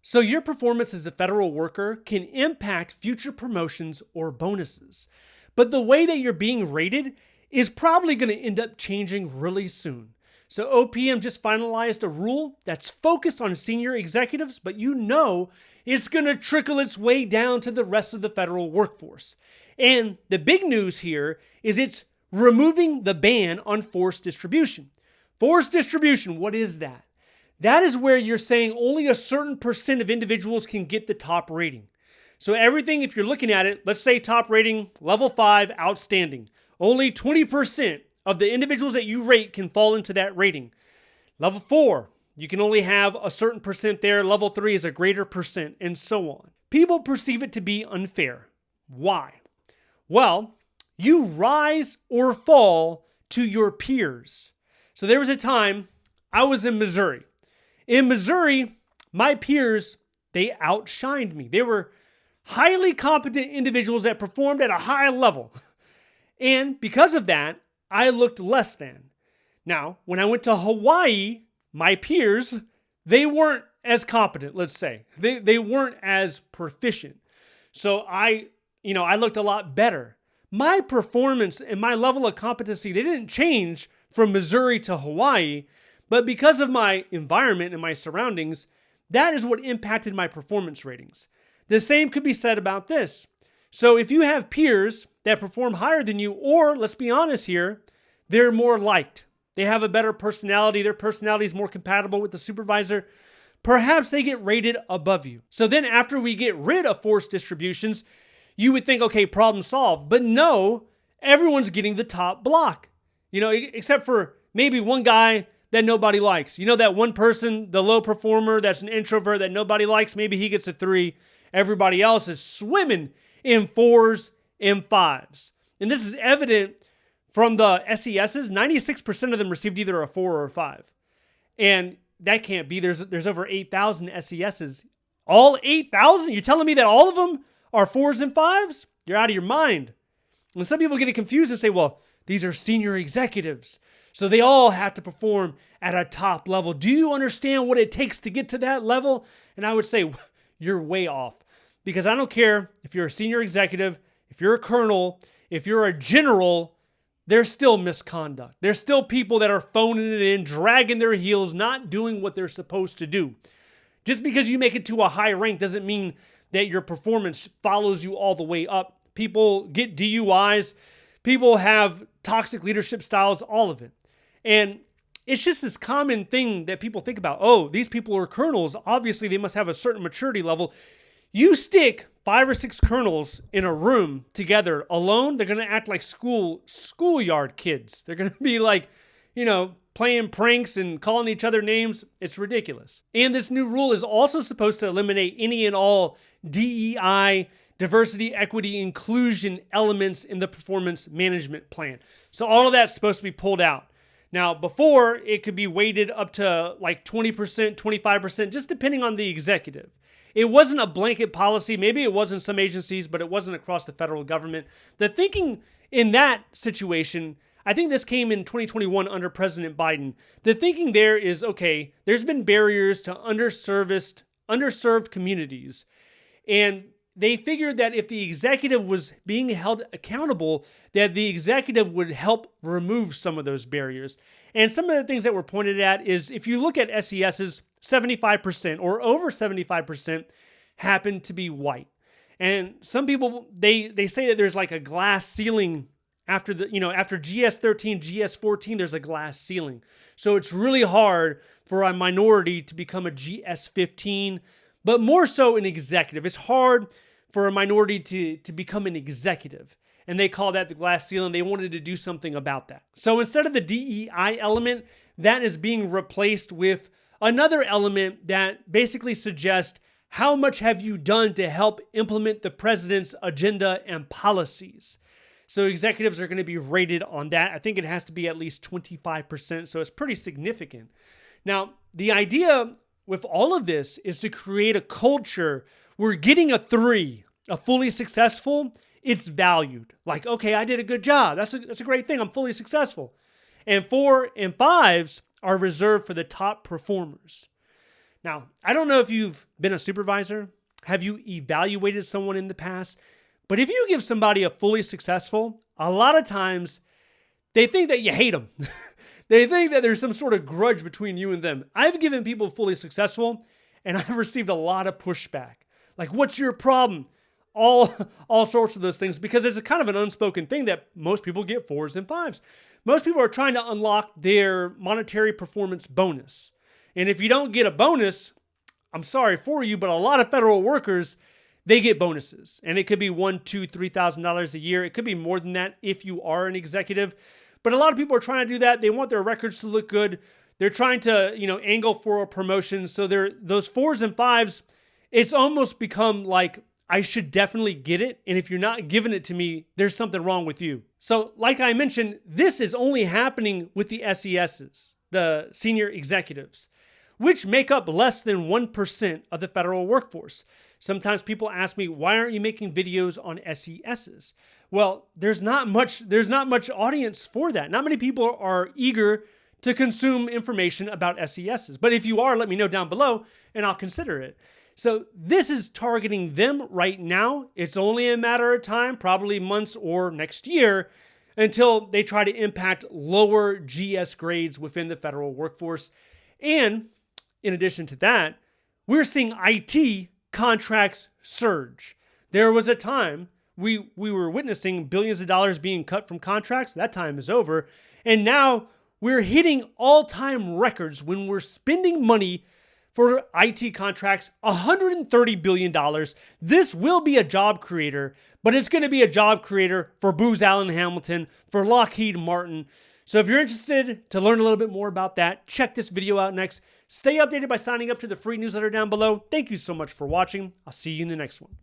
So, your performance as a federal worker can impact future promotions or bonuses. But the way that you're being rated is probably going to end up changing really soon. So, OPM just finalized a rule that's focused on senior executives, but it's going to trickle its way down to the rest of the federal workforce. And the big news here is it's removing the ban on forced distribution. Forced distribution, what is that? That is where you're saying only a certain percent of individuals can get the top rating. So everything, if you're looking at it, let's say top rating, level 5, outstanding. Only 20% of the individuals that you rate can fall into that rating. Level 4, you can only have a certain percent there. Level 3 is a greater percent, and so on. People perceive it to be unfair. Why? Well, you rise or fall to your peers. So there was a time I was in Missouri. In Missouri, my peers, they outshined me. They were highly competent individuals that performed at a high level. And because of that, I looked less than. Now, when I went to Hawaii, my peers, they weren't as competent, let's say. They weren't as proficient. So I looked a lot better. My performance and my level of competency, they didn't change from Missouri to Hawaii. But because of my environment and my surroundings, that is what impacted my performance ratings. The same could be said about this. So if you have peers that perform higher than you, or let's be honest here, they're more liked. They have a better personality. Their personality is more compatible with the supervisor. Perhaps they get rated above you. So then after we get rid of forced distributions, you would think, okay, problem solved. But no, everyone's getting the top block. Except for maybe one guy that nobody likes. That one person, the low performer, that's an introvert that nobody likes, maybe he gets a 3. Everybody else is swimming in 4s and 5s. And this is evident from the SESs. 96% of them received either a 4 or a 5. And that can't be. There's over 8,000 SESs. All 8,000? You're telling me that all of them are 4s and 5s? You're out of your mind. And some people get confused and say, well, these are senior executives, so they all have to perform at a top level. Do you understand what it takes to get to that level? And I would say, you're way off. Because I don't care if you're a senior executive, if you're a colonel, if you're a general, there's still misconduct. There's still people that are phoning it in, dragging their heels, not doing what they're supposed to do. Just because you make it to a high rank doesn't mean that your performance follows you all the way up. People get DUIs. People have toxic leadership styles, all of it. And it's just this common thing that people think about. Oh, these people are colonels. Obviously, they must have a certain maturity level. You stick 5 or 6 colonels in a room together alone, they're going to act like schoolyard kids. They're going to be like, playing pranks and calling each other names. It's ridiculous. And this new rule is also supposed to eliminate any and all DEI, diversity, equity, inclusion elements in the performance management plan. So all of that's supposed to be pulled out. Now, before, it could be weighted up to like 20%, 25%, just depending on the executive. It wasn't a blanket policy. Maybe it was in some agencies, but it wasn't across the federal government. The thinking in that situation, I think this came in 2021 under President Biden. The thinking there is, okay, there's been barriers to underserved communities. And they figured that if the executive was being held accountable, that the executive would help remove some of those barriers. And some of the things that were pointed at is if you look at SESs, 75% or over 75% happen to be white. And some people, they say that there's like a glass ceiling after after GS13, GS14, there's a glass ceiling. So it's really hard for a minority to become a GS15, but more so an executive. It's hard for a minority to become an executive. And they call that the glass ceiling. They wanted to do something about that. So instead of the DEI element, that is being replaced with another element that basically suggests how much have you done to help implement the president's agenda and policies. So executives are going to be rated on that. I think it has to be at least 25%, so it's pretty significant. Now, the idea with all of this is to create a culture where getting a 3, a fully successful, it's valued. Like, okay, I did a good job. That's a great thing. I'm fully successful. And 4 and 5s are reserved for the top performers. Now, I don't know if you've been a supervisor. Have you evaluated someone in the past? But if you give somebody a fully successful, a lot of times they think that you hate them. They think that there's some sort of grudge between you and them. I've given people fully successful, and I've received a lot of pushback. Like, what's your problem? All sorts of those things, because it's a kind of an unspoken thing that most people get 4s and 5s. Most people are trying to unlock their monetary performance bonus. And if you don't get a bonus, I'm sorry for you, but a lot of federal workers, they get bonuses. And it could be $1,000, $2,000, $3,000 a year. It could be more than that if you are an executive. But a lot of people are trying to do that. They want their records to look good. They're trying to, angle for a promotion. So those 4s and 5s, it's almost become like, I should definitely get it. And if you're not giving it to me, there's something wrong with you. So like I mentioned, this is only happening with the SESs, the senior executives, which make up less than 1% of the federal workforce. Sometimes people ask me, why aren't you making videos on SESs? Well, there's not much audience for that. Not many people are eager to consume information about SESs. But if you are, let me know down below and I'll consider it. So this is targeting them right now. It's only a matter of time, probably months or next year, until they try to impact lower GS grades within the federal workforce. And in addition to that, we're seeing IT contracts surge. There was a time we were witnessing billions of dollars being cut from contracts. That time is over. And now we're hitting all-time records when we're spending money for IT contracts, $130 billion. This will be a job creator, but it's going to be a job creator for Booz Allen Hamilton, for Lockheed Martin. So if you're interested to learn a little bit more about that, check this video out next. Stay updated by signing up to the free newsletter down below. Thank you so much for watching. I'll see you in the next one.